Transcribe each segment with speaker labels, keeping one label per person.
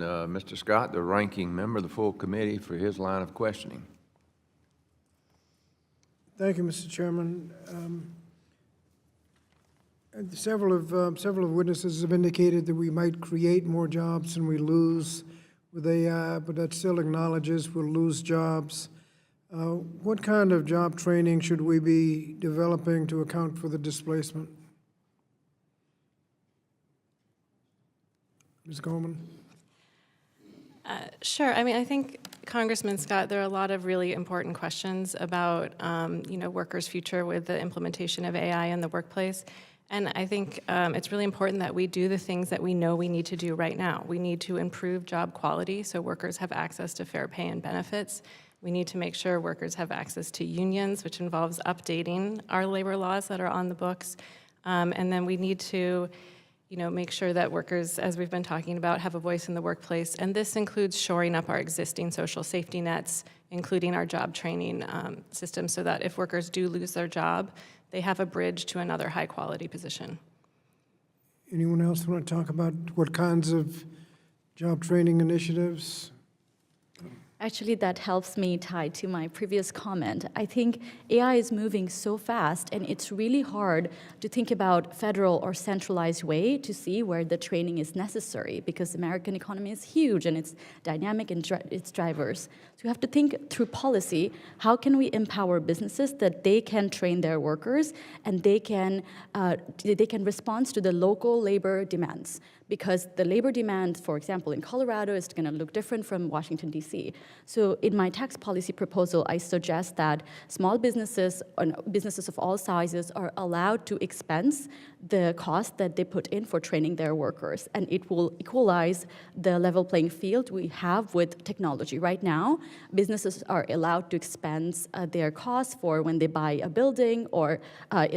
Speaker 1: Mr. Scott, the ranking member of the full committee, for his line of questioning.
Speaker 2: Thank you, Mr. Chairman. Several of witnesses have indicated that we might create more jobs than we lose with AI, but that still acknowledges we'll lose jobs. What kind of job training should we be developing to account for the displacement? Ms. Goldman?
Speaker 3: Sure. I mean, I think, Congressman Scott, there are a lot of really important questions about, workers' future with the implementation of AI in the workplace. And I think it's really important that we do the things that we know we need to do right now. We need to improve job quality so workers have access to fair pay and benefits. We need to make sure workers have access to unions, which involves updating our labor laws that are on the books. And then we need to make sure that workers, as we've been talking about, have a voice in the workplace. And this includes shoring up our existing social safety nets, including our job training system, so that if workers do lose their job, they have a bridge to another high-quality position.
Speaker 2: Anyone else want to talk about what kinds of job training initiatives?
Speaker 4: Actually, that helps me tie to my previous comment. I think AI is moving so fast, and it's really hard to think about federal or centralized way to see where the training is necessary, because the American economy is huge and it's dynamic and it's diverse. So we have to think through policy, how can we empower businesses that they can train their workers and they can respond to the local labor demands. Because the labor demand, for example, in Colorado is going to look different from Washington, D.C. So in my tax policy proposal, I suggest that small businesses, or businesses of all sizes, are allowed to expense the cost that they put in for training their workers. And it will equalize the level playing field we have with technology. Right now, businesses are allowed to expense their costs for when they buy a building, or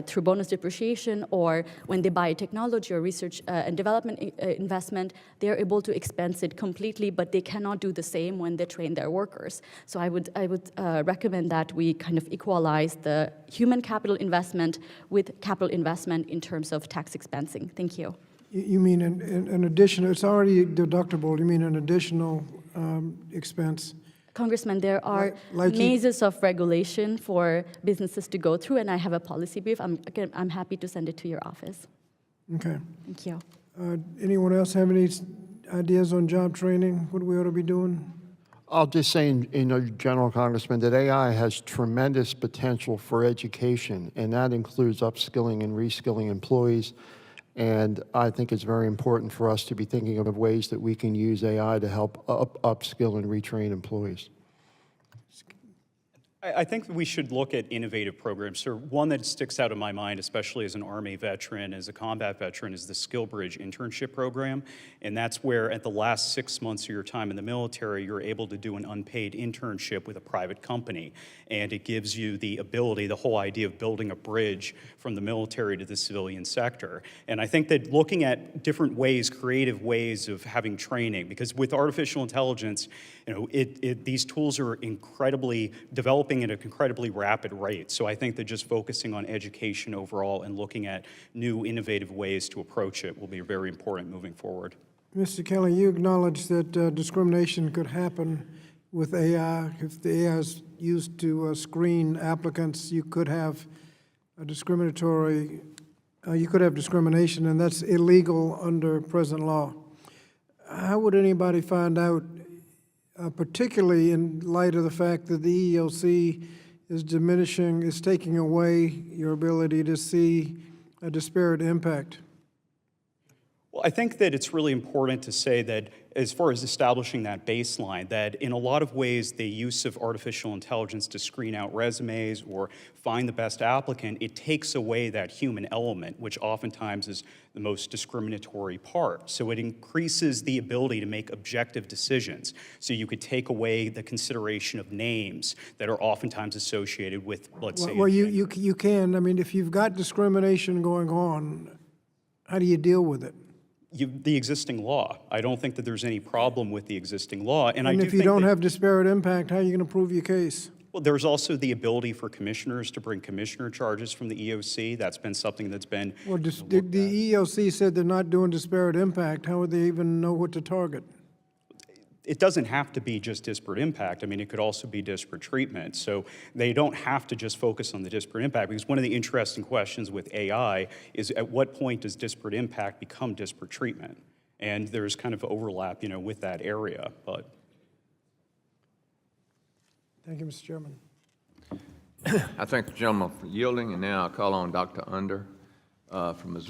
Speaker 4: through bonus depreciation, or when they buy a technology or research and development investment. They're able to expense it completely, but they cannot do the same when they train their workers. So I would recommend that we kind of equalize the human capital investment with capital investment in terms of tax expensing. Thank you.
Speaker 2: You mean an additional, it's already deductible, you mean an additional expense?
Speaker 4: Congressman, there are mazes of regulation for businesses to go through, and I have a policy brief. I'm happy to send it to your office.
Speaker 2: Okay.
Speaker 4: Thank you.
Speaker 2: Anyone else have any ideas on job training, what we ought to be doing?
Speaker 5: I'll just say in general, Congressman, that AI has tremendous potential for education, and that includes upskilling and reskilling employees. And I think it's very important for us to be thinking of ways that we can use AI to help upskill and retrain employees.
Speaker 6: I think we should look at innovative programs. So one that sticks out in my mind, especially as an Army veteran, as a combat veteran, is the SkillBridge internship program. And that's where at the last 6 months of your time in the military, you're able to do an unpaid internship with a private company. And it gives you the ability, the whole idea of building a bridge from the military to the civilian sector. And I think that looking at different ways, creative ways of having training, because with artificial intelligence, these tools are incredibly developing at an incredibly rapid rate. So I think that just focusing on education overall and looking at new innovative ways to approach it will be very important moving forward.
Speaker 2: Mr. Kelly, you acknowledge that discrimination could happen with AI. If the AI is used to screen applicants, you could have a discrimination, and that's illegal under present law. How would anybody find out, particularly in light of the fact that the EEOC is taking away your ability to see a disparate impact?
Speaker 6: Well, I think that it's really important to say that as far as establishing that baseline, that in a lot of ways, the use of artificial intelligence to screen out resumes or find the best applicant, it takes away that human element, which oftentimes is the most discriminatory part. So it increases the ability to make objective decisions. So you could take away the consideration of names that are oftentimes associated with, let's say—
Speaker 2: Well, you can. I mean, if you've got discrimination going on, how do you deal with it?
Speaker 6: The existing law. I don't think that there's any problem with the existing law.
Speaker 2: And if you don't have disparate impact, how are you going to prove your case?
Speaker 6: Well, there's also the ability for commissioners to bring commissioner charges from the EOC. That's been something that's been—
Speaker 2: Well, the EEOC said they're not doing disparate impact. How would they even know what to target?
Speaker 6: it doesn't have to be just disparate impact. I mean, it could also be disparate treatment. So they don't have to just focus on the disparate impact, because one of the interesting questions with AI is at what point does disparate impact become disparate treatment? And there's kind of overlap, with that area, but.
Speaker 2: Thank you, Mr. Chairman.
Speaker 1: I thank the gentleman for yielding, and now I'll call on Dr. Under from Missouri.